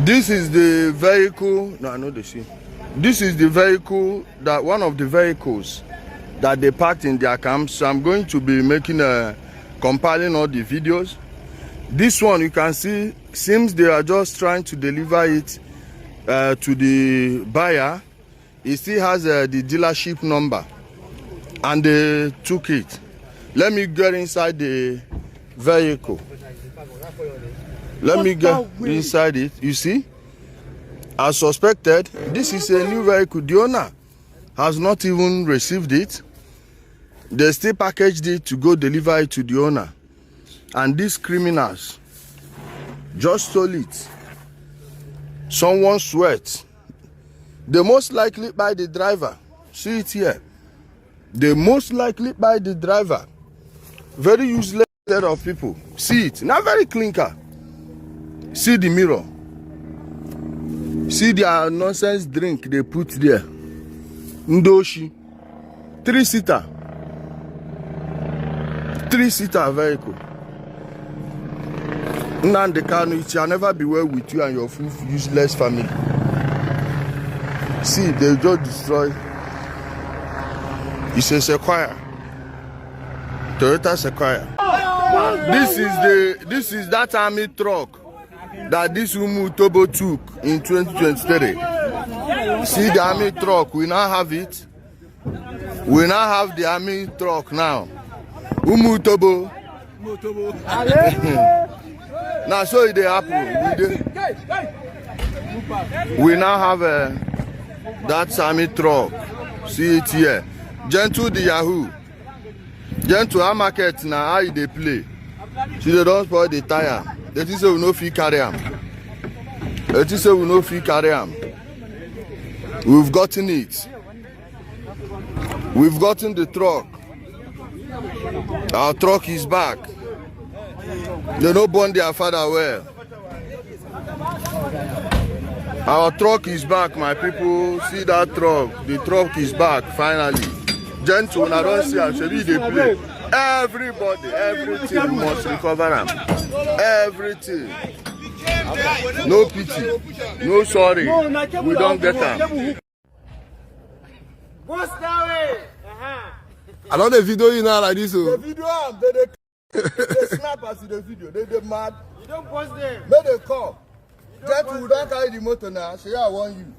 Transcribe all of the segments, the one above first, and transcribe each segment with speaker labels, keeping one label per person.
Speaker 1: This is the vehicle. No, I know the see. This is the vehicle that one of the vehicles that they parked in their camp. So I'm going to be making compiling all the videos. This one you can see seems they are just trying to deliver it to the buyer. It still has the dealership number, and they took it. Let me get inside the vehicle. Let me get inside it. You see, as suspected, this is a new vehicle. The owner has not even received it. They still packaged it to go deliver it to the owner. And these criminals just stole it. Someone sweat. They most likely by the driver. See it here. They most likely by the driver. Very useless set of people. See it. Not very clean car. See the mirror. See their nonsense drink they put there. Ndoshi. 3-seater. 3-seater vehicle. Nnamdi Kanu, it shall never be well with you and your useless family. See, they just destroy. It's a sequia. Toyota Sequoia. This is that army truck that this Tobo took in 2023. See the army truck, we now have it. We now have the army truck now. Tobo. Now so it happen. We now have that army truck. See it here. Gentle the Yahoo. Gentle our market now how they play. See they don't spoil the tire. They just say we no fit carry am. They just say we no fit carry am. We've gotten it. We've gotten the truck. Our truck is back. They don't burn their father well. Our truck is back, my people. See that truck. The truck is back finally. Gentle, I don't see how they play. Everybody, everything must recover them. Everything. No pity. No sorry. We don't get them.
Speaker 2: What's that way?
Speaker 1: I know the video you know like this.
Speaker 2: The video, they snap us in the video. They mad. You don't post them.
Speaker 1: Make they call. Gentle, we don't carry the motor now. Say I want you.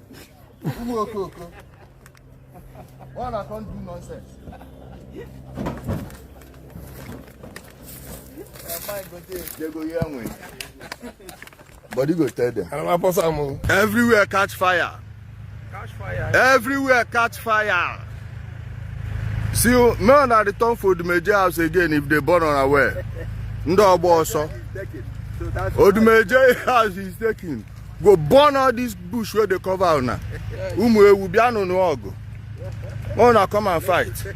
Speaker 1: One I can't do nonsense. They go here way. But you go tell them. Everywhere catch fire.
Speaker 2: Catch fire.
Speaker 1: Everywhere catch fire. See, men are return for Odumeje house again if they burn unaware. No boss. Odumeje house is taking. Go burn all this bush where they cover now. Will be no ogo. Oh, come and fight.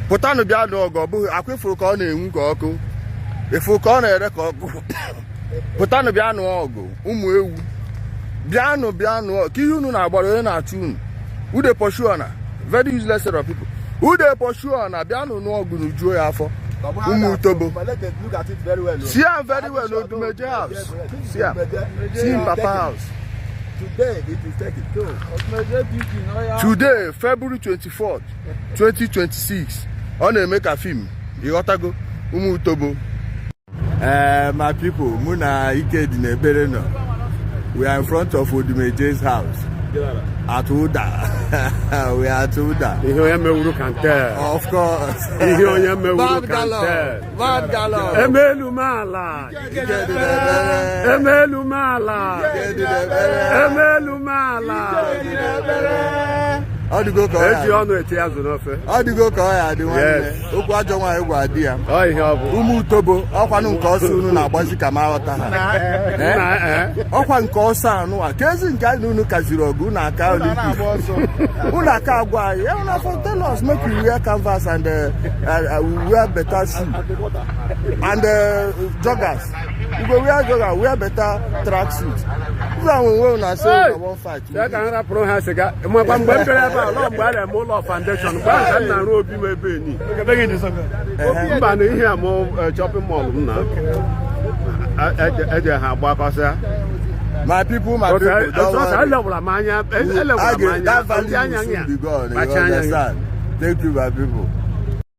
Speaker 1: Putano bia no ogo. Akwefu ka na enwu ka oku. Efu ka na ere ka oku. Putano bia no ogo. Umu ewu. Bia no. Ki unu na agbaro na atu. Who they pursue na? Very useless set of people. Who they pursue na bia no ogo no juo ya afọ. Tobo.
Speaker 2: Look at it very well.
Speaker 1: See him very well. Odumeje house. See him. See him Papa house.
Speaker 2: Today it is taken too.
Speaker 1: Today, February 24th, 2026. On a make a film. You got to go. Tobo. My people, Muna Ike Dinebereno. We are in front of Odumeje's house. At Uda. We are at Uda. Of course. Bad gallo. Bad gallo.
Speaker 3: Emelumala.
Speaker 1: How do you go?
Speaker 3: How do
Speaker 1: you go? Tobo. Tell us, make we wear canvas and we wear better shoes and joggers. We go wear joggers, wear better track suits. We won't say we won't fight.
Speaker 3: Foundation.
Speaker 2: My people, don't worry. That value will soon be gone. You understand? Thank you, my people.